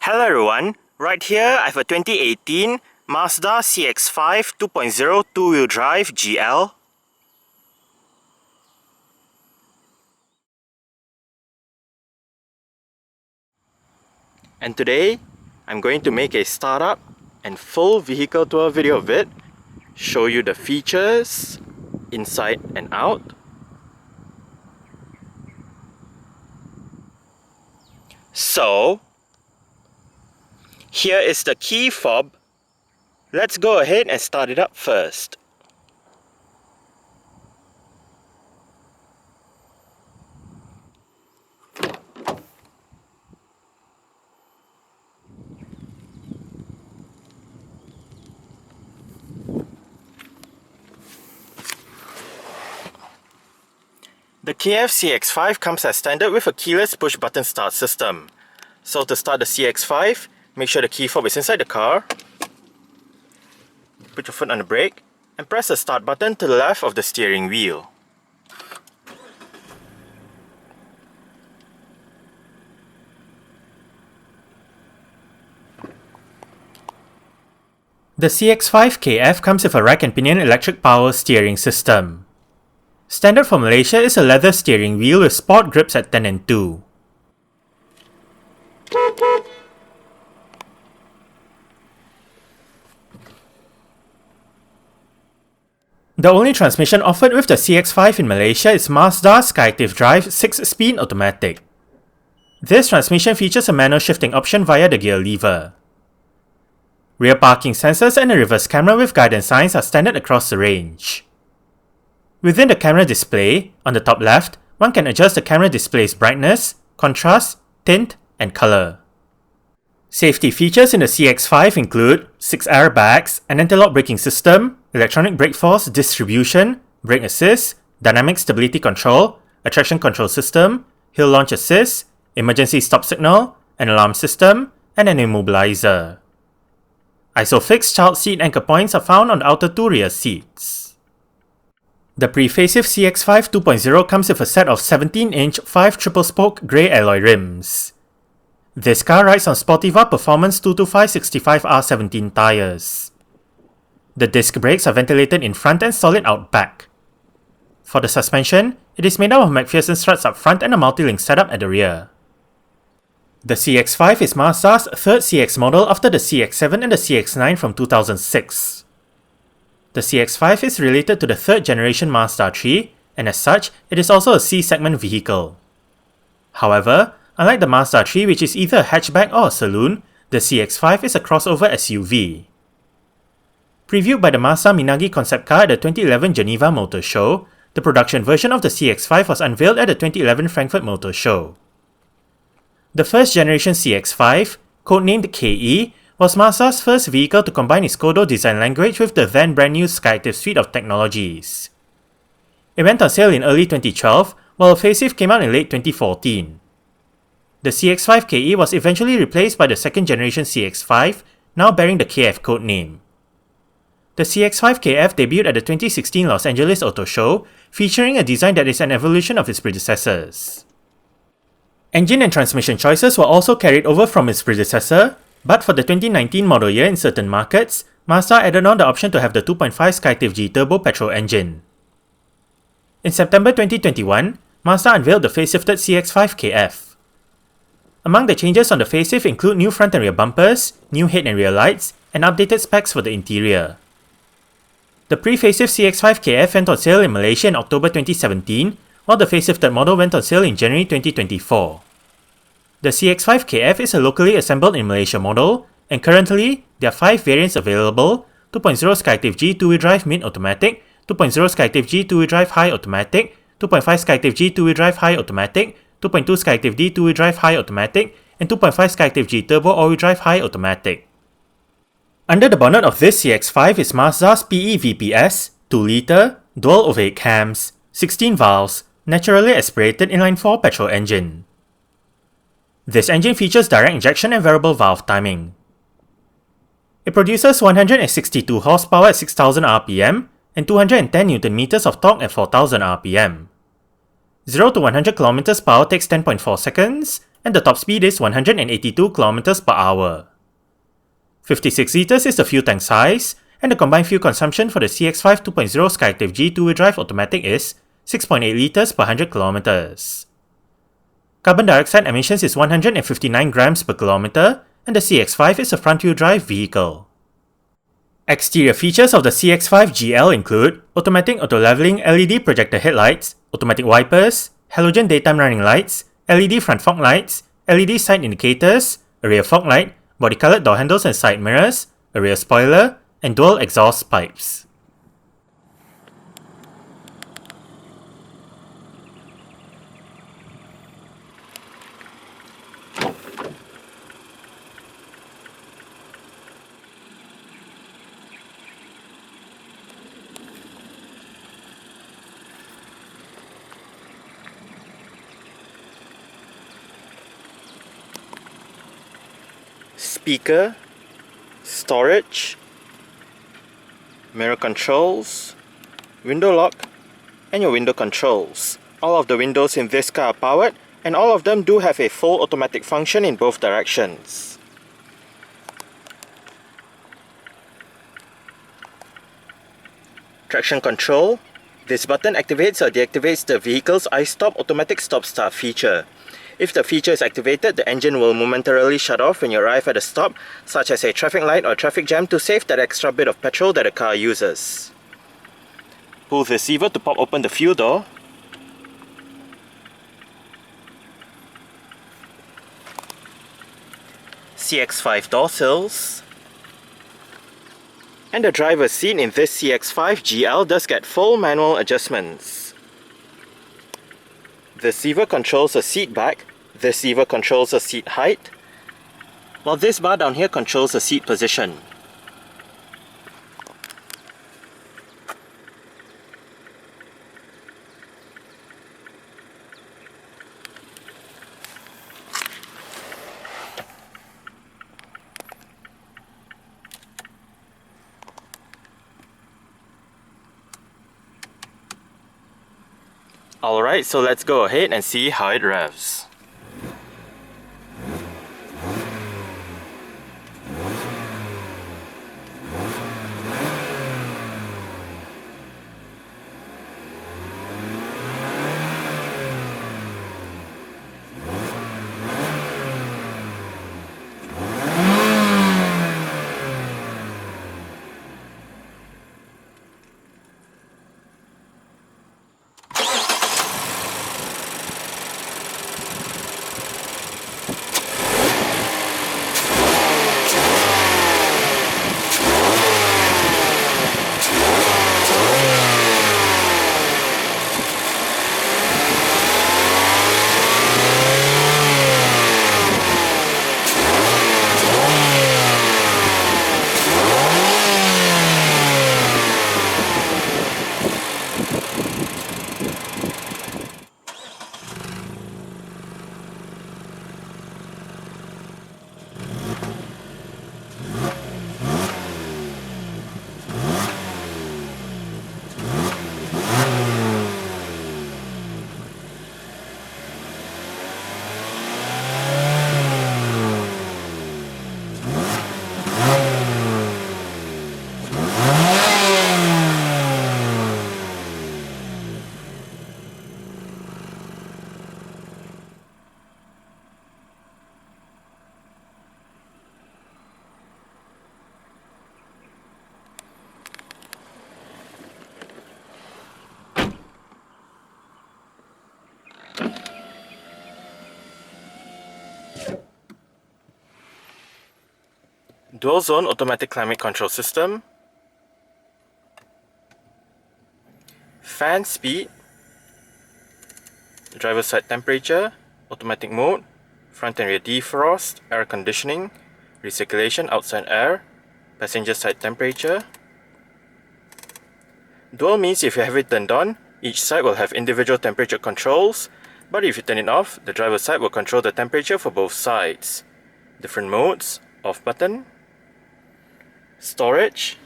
Hello everyone, right here I have a 2018 Mazda CX-5 2.0 two-wheel drive GL. And today, I'm going to make a startup and full vehicle tour video of it, show you the features, inside and out. So, here is the key fob. Let's go ahead and start it up first. The KF CX-5 comes as standard with a keyless push-button start system. So to start the CX-5, make sure the key fob is inside the car. Put your foot on the brake and press the start button to the left of the steering wheel. The CX-5KF comes with a rack and pinion electric power steering system. Standard for Malaysia is a leather steering wheel with sport grips at 10 and 2. The only transmission offered with the CX-5 in Malaysia is Mazda CX-Activ-G 6-speed automatic. This transmission features a manual shifting option via the gear lever. Rear parking sensors and a reverse camera with guidance signs are standard across the range. Within the camera display, on the top left, one can adjust the camera display's brightness, contrast, tint, and color. Safety features in the CX-5 include 6 airbags, an anti-lock braking system, electronic brake force distribution, brake assist, dynamic stability control, a traction control system, hill launch assist, emergency stop signal, an alarm system, and an immobilizer. ISOFIX child seat anchor points are found on the outer two rear seats. The pre-facelift CX-5 2.0 comes with a set of 17-inch 5 triple-spoke grey alloy rims. This car rides on Sportiva Performance 225/65R17 tyres. The disc brakes are ventilated in front and solid out back. For the suspension, it is made up of McPherson struts up front and a multi-link setup at the rear. The CX-5 is Mazda's third CX model after the CX-7 and the CX-9 from 2006. The CX-5 is related to the third generation Mazda 3, and as such, it is also a C-segment vehicle. However, unlike the Mazda 3 which is either a hatchback or a saloon, the CX-5 is a crossover SUV. Previewed by the Mazda Minagi concept car at the 2011 Geneva Motor Show, the production version of the CX-5 was unveiled at the 2011 Frankfurt Motor Show. The first generation CX-5, codenamed KE, was Mazda's first vehicle to combine its Kodo design language with the then brand new SkyActiv suite of technologies. It went on sale in early 2012, while a facelift came out in late 2014. The CX-5 KE was eventually replaced by the second generation CX-5, now bearing the KF codename. The CX-5 KF debuted at the 2016 Los Angeles Auto Show, featuring a design that is an evolution of its predecessors. Engine and transmission choices were also carried over from its predecessor, but for the 2019 model year in certain markets, Mazda added on the option to have the 2.5 SkyActiv-G turbo petrol engine. In September 2021, Mazda unveiled the facelifted CX-5 KF. Among the changes on the facelift include new front and rear bumpers, new head and rear lights, and updated specs for the interior. The pre-facelift CX-5 KF went on sale in Malaysia in October 2017, while the facelifted model went on sale in January 2024. The CX-5 KF is a locally assembled in Malaysia model, and currently, there are 5 variants available: 2.0 SkyActiv-G 2-wheel drive mid-automatic, 2.0 SkyActiv-G 2-wheel drive high automatic, 2.5 SkyActiv-G 2-wheel drive high automatic, 2.2 SkyActiv-D 2-wheel drive high automatic, and 2.5 SkyActiv-G turbo all-wheel drive high automatic. Under the bonnet of this CX-5 is Mazda's PE-VPS, 2-litre, dual overhead cams, 16 valves, naturally aspirated inline-4 petrol engine. This engine features direct injection and variable valve timing. It produces 162 horsepower at 6000 rpm and 210 Nm of torque at 4000 rpm. 0 to 100 km per hour takes 10.4 seconds, and the top speed is 182 km per hour. 56 litres is the fuel tank size, and the combined fuel consumption for the CX-5 2.0 SkyActiv-G 2-wheel-drive automatic is 6.8 litres per 100 km. Carbon dioxide emissions is 159 grams per kilometre, and the CX-5 is a front-wheel drive vehicle. Exterior features of the CX-5 GL include automatic auto-leveling LED projector headlights, automatic wipers, halogen daytime running lights, LED front fog lights, LED side indicators, a rear fog light, body-coloured door handles and side mirrors, a rear spoiler, and dual exhaust pipes. Speaker, storage, mirror controls, window lock, and your window controls. All of the windows in this car are powered, and all of them do have a full automatic function in both directions. Traction control. This button activates or deactivates the vehicle's iStop automatic stop-start feature. If the feature is activated, the engine will momentarily shut off when you arrive at a stop, such as a traffic light or traffic jam, to save that extra bit of petrol that the car uses. Pull this lever to pop open the fuel door. CX-5 door sills. And the driver's seat in this CX-5 GL does get full manual adjustments. This lever controls the seat back, this lever controls the seat height, while this bar down here controls the seat position. Alright, so let's go ahead and see how it revs. Dual zone automatic climate control system, fan speed, driver side temperature, automatic mode, front and rear defrost, air conditioning, recirculation outside air, passenger side temperature. Dual means if you have it turned on, each side will have individual temperature controls, but if you turn it off, the driver side will control the temperature for both sides. Different modes, off button, storage,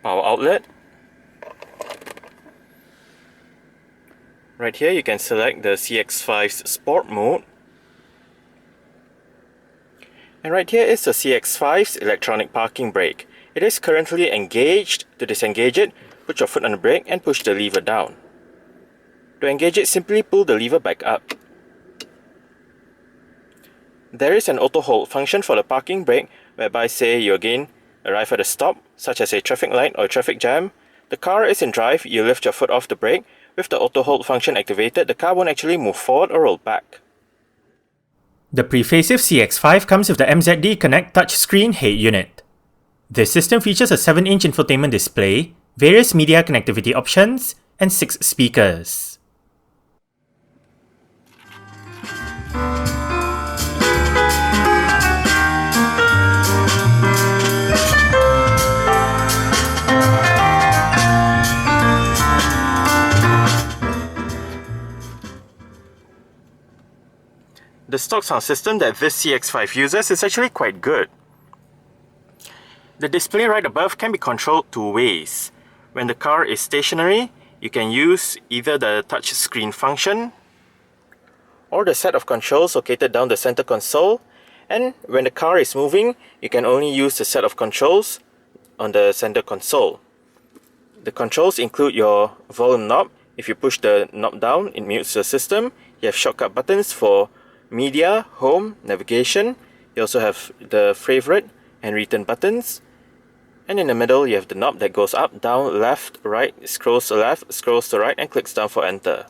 power outlet, Right here you can select the CX-5's Sport mode. And right here is the CX-5's electronic parking brake. It is currently engaged. To disengage it, put your foot on the brake and push the lever down. To engage it, simply pull the lever back up. There is an auto hold function for the parking brake, whereby say you again arrive at a stop, such as a traffic light or a traffic jam. The car is in drive, you lift your foot off the brake. With the auto hold function activated, the car won't actually move forward or roll back. The pre-facelift CX-5 comes with the MZD Connect touchscreen head unit. This system features a 7-inch infotainment display, various media connectivity options, and 6 speakers. The stock sound system that this CX-5 uses is actually quite good. The display right above can be controlled two ways. When the car is stationary, you can use either the touch screen function or the set of controls located down the center console, and when the car is moving, you can only use the set of controls on the center console. The controls include your volume knob. If you push the knob down, it mutes the system. You have shortcut buttons for media, home, navigation. You also have the favorite and return buttons. And in the middle, you have the knob that goes up, down, left, right, scrolls to left, scrolls to right, and clicks down for enter.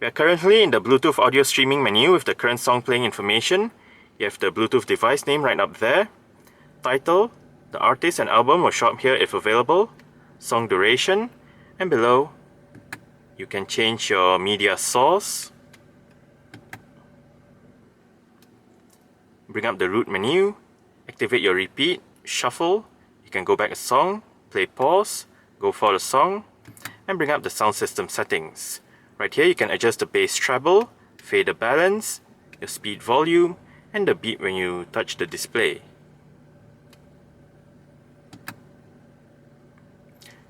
We are currently in the Bluetooth audio streaming menu with the current song playing information. You have the Bluetooth device name right up there. Title, the artist and album will show up here if available. Song duration, and below, you can change your media source. Bring up the root menu, activate your repeat, shuffle, you can go back a song, play pause, go for the song, and bring up the sound system settings. Right here you can adjust the bass treble, fader balance, your speed volume, and the beat when you touch the display.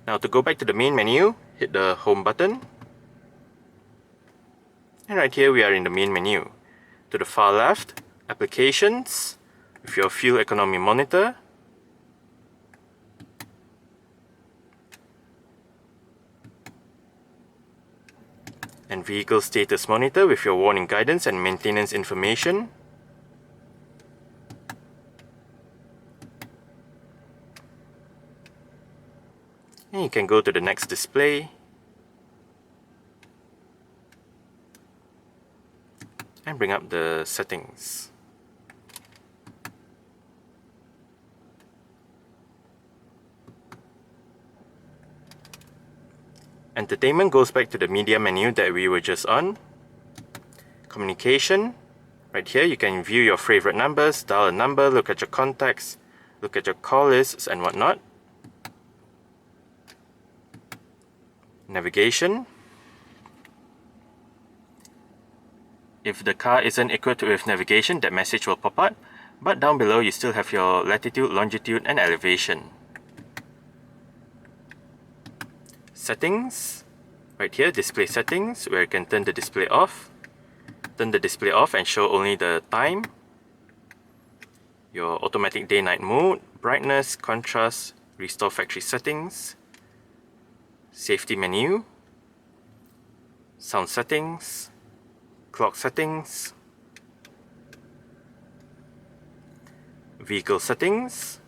Now to go back to the main menu, hit the home button. And right here we are in the main menu. To the far left, applications, with your fuel economy monitor, and vehicle status monitor with your warning guidance and maintenance information. And you can go to the next display and bring up the settings. Entertainment goes back to the media menu that we were just on. Communication, right here you can view your favorite numbers, dial a number, look at your contacts, look at your call lists and whatnot. Navigation. If the car isn't equipped with navigation, that message will pop up, but down below you still have your latitude, longitude and elevation. Settings, right here, display settings, where you can turn the display off. Turn the display off and show only the time. Your automatic day-night mode, brightness, contrast, restore factory settings. Safety menu, sound settings, clock settings, vehicle settings,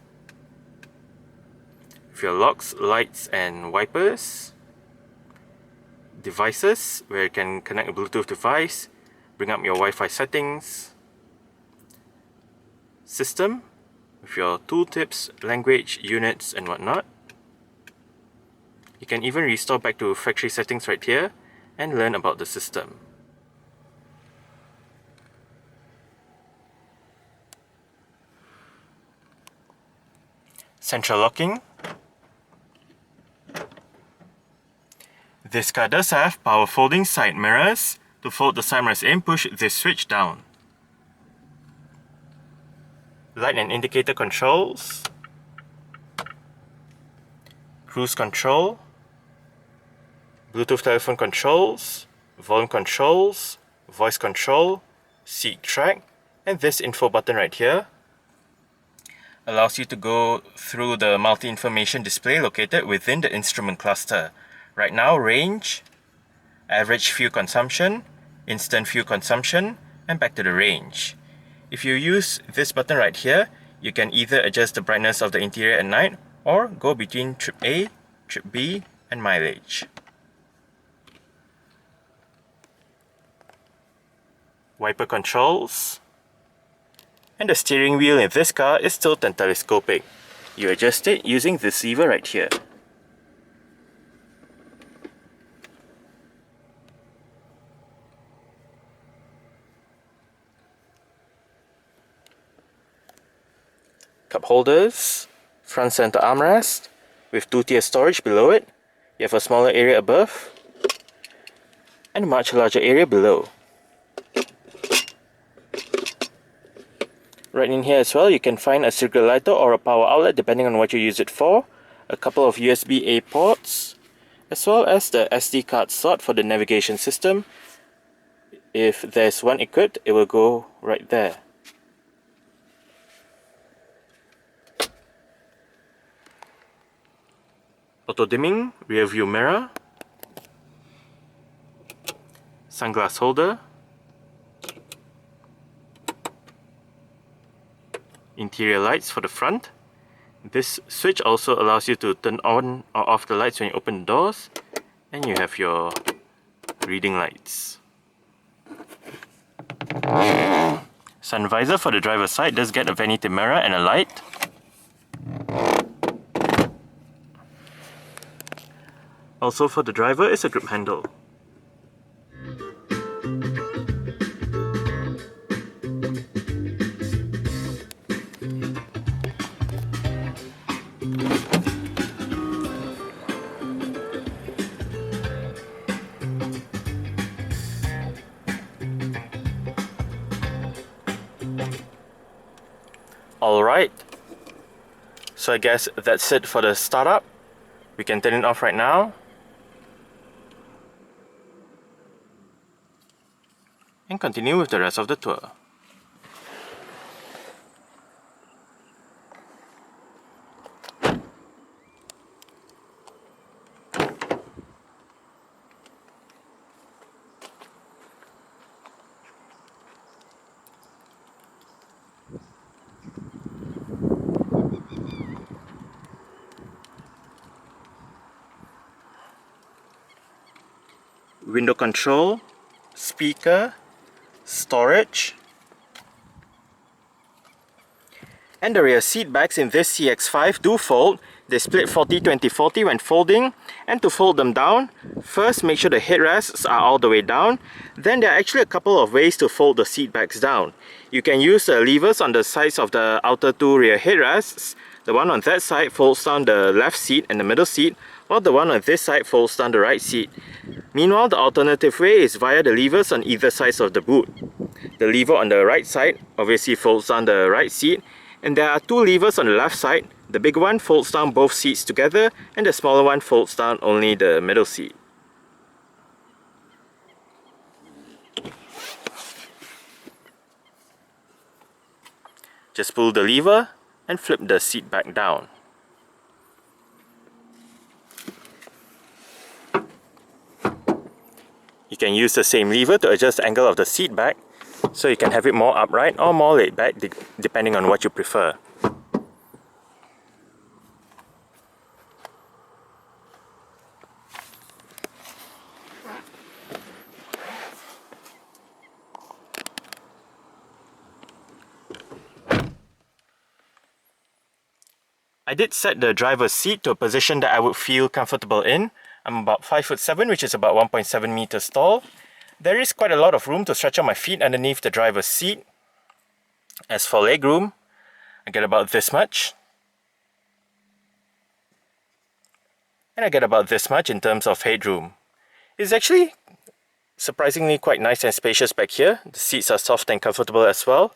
with your locks, lights and wipers, devices where you can connect a Bluetooth device, bring up your Wi-Fi settings, system with your tooltips, language, units and whatnot. You can even restore back to factory settings right here and learn about the system. Central locking. This car does have power folding side mirrors. To fold the side mirrors in, push this switch down. Light and indicator controls. Cruise control. Bluetooth telephone controls, volume controls, voice control, seat track, and this info button right here allows you to go through the multi-information display located within the instrument cluster. Right now, range, average fuel consumption, instant fuel consumption, and back to the range. If you use this button right here, you can either adjust the brightness of the interior at night or go between trip A, trip B, and mileage. Wiper controls, and the steering wheel in this car is tilt and telescopic. You adjust it using this lever right here. Cup holders, front center armrest with 2-tier storage below it. You have a smaller area above and a much larger area below. Right in here as well, you can find a cigarette lighter or a power outlet depending on what you use it for, a couple of USB-A ports, as well as the SD card slot for the navigation system. If there's one equipped, it will go right there. Auto dimming rear view mirror, sunglass holder, interior lights for the front. This switch also allows you to turn on or off the lights when you open the doors, and you have your reading lights. Sun visor for the driver's side does get a vanity mirror and a light. Also for the driver is a grip handle. Alright, so I guess that's it for the startup. We can turn it off right now. And continue with the rest of the tour. Window control, speaker, storage, and the rear seat backs in this CX-5 do fold. They split 40-20-40 when folding, and to fold them down, first make sure the headrests are all the way down. Then there are actually a couple of ways to fold the seat backs down. You can use the levers on the sides of the outer two rear headrests. The one on that side folds down the left seat and the middle seat, while the one on this side folds down the right seat. Meanwhile, the alternative way is via the levers on either sides of the boot. The lever on the right side obviously folds down the right seat, and there are two levers on the left side. The big one folds down both seats together, and the smaller one folds down only the middle seat. Just pull the lever and flip the seat back down. You can use the same lever to adjust the angle of the seat back, so you can have it more upright or more laid back depending on what you prefer. I did set the driver's seat to a position that I would feel comfortable in. I'm about 5'7", which is about 1.7 meters tall. There is quite a lot of room to stretch out my feet underneath the driver's seat. As for legroom, I get about this much. And I get about this much in terms of headroom. It's actually surprisingly quite nice and spacious back here. The seats are soft and comfortable as well.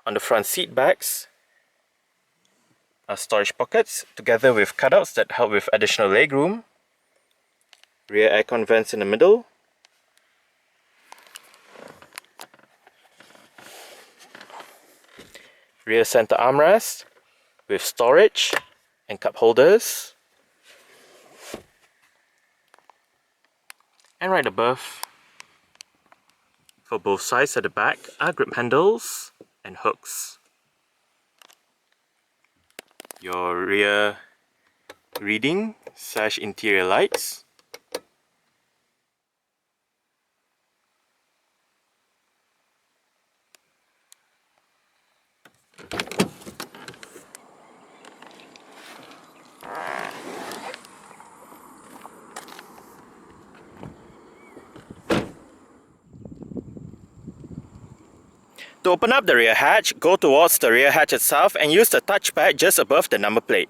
On the front seat backs are storage pockets together with cutouts that help with additional legroom. Rear aircon vents in the middle. Rear center armrest with storage and cup holders. And right above, for both sides at the back, are grip handles and hooks. Your rear reading / interior lights. To open up the rear hatch, go towards the rear hatch itself and use the touchpad just above the number plate.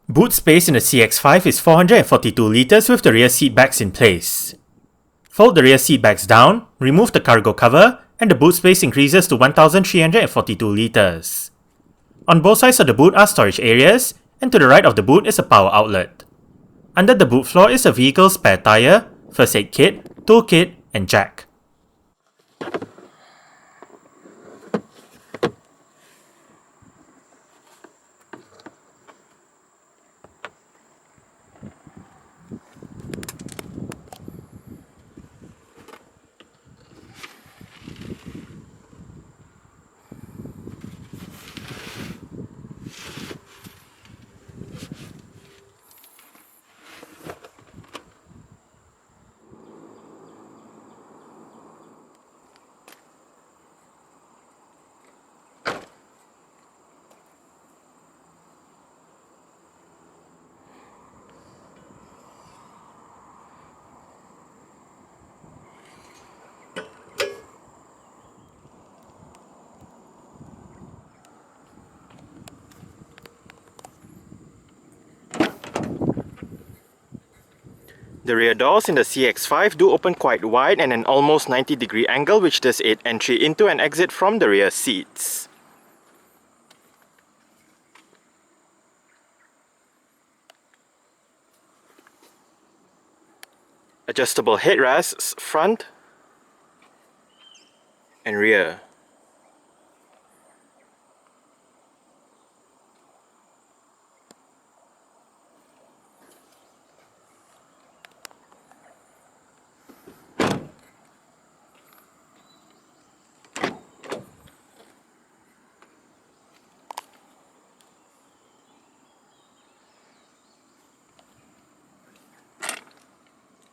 Boot space in the CX-5 is 442 litres with the rear seat backs in place. Fold the rear seat backs down, remove the cargo cover, and the boot space increases to 1342 litres. On both sides of the boot are storage areas, and to the right of the boot is a power outlet. Under the boot floor is a vehicle's spare tyre, first aid kit, toolkit, and jack. The rear doors in the CX-5 do open quite wide and an almost 90-degree angle, which does aid entry into and exit from the rear seats. Adjustable headrests front and rear.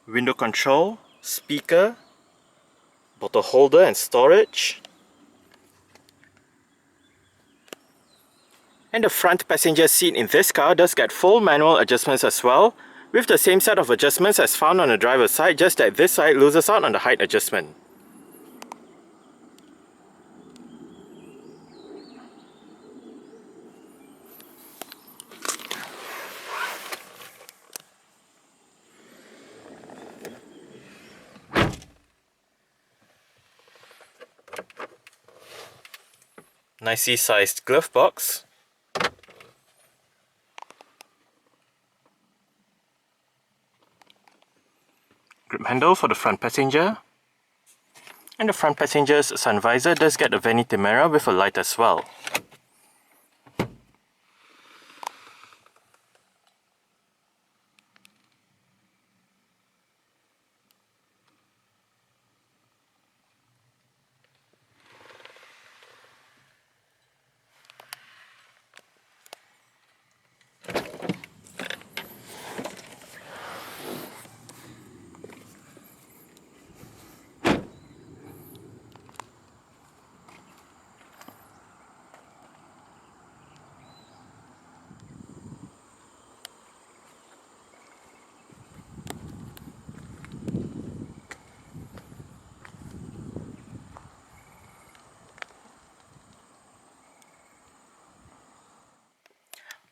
Window control, speaker, bottle holder and storage. And the front passenger seat in this car does get full manual adjustments as well, with the same set of adjustments as found on the driver's side, just that this side loses out on the height adjustment. Nicely sized glove box. Grip handle for the front passenger. And the front passenger's sun visor does get a vanity mirror with a light as well.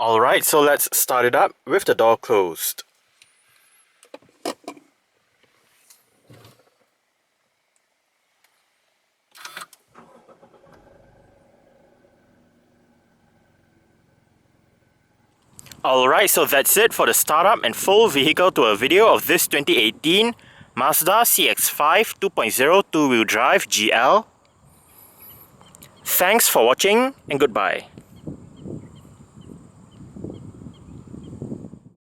Alright, so let's start it up with the door closed. Alright, so that's it for the startup and full vehicle tour video of this 2018 Mazda CX-5 2.0 2-wheel drive GL. Thanks for watching and goodbye.